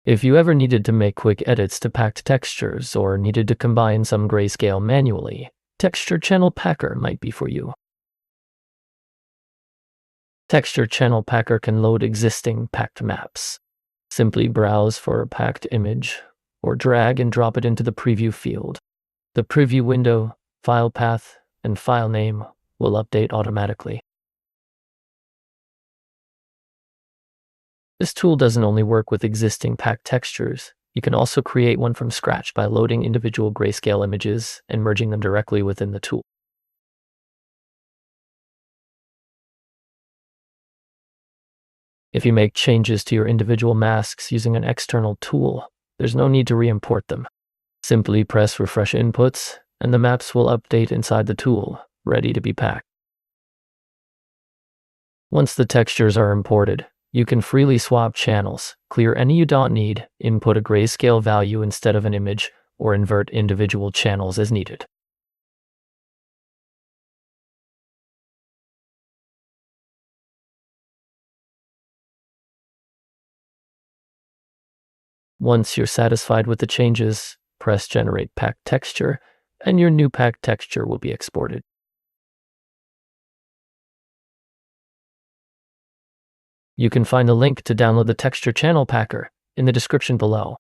If you ever needed to make quick edits to packed textures or needed to combine some grayscale manually, Texture Channel Packer might be for you. Texture Channel Packer can load existing packed maps. Simply browse for a packed image, or drag and drop it into the preview field. The preview window, file path, and file name will update automatically. This tool doesn't only work with existing packed textures, you can also create one from scratch by loading individual grayscale images and merging them directly within the tool. If you make changes to your individual masks using an external tool, there's no need to re-import them. Simply press refresh inputs, and the maps will update inside the tool, ready to be packed. Once the textures are imported, you can freely swap channels, clear any you don't need, input a grayscale value instead of an image, or invert individual channels as needed. Once you're satisfied with the changes, press Generate Packed Texture, and your new packed texture will be exported. You can find a link to download the Texture Channel Packer in the description below.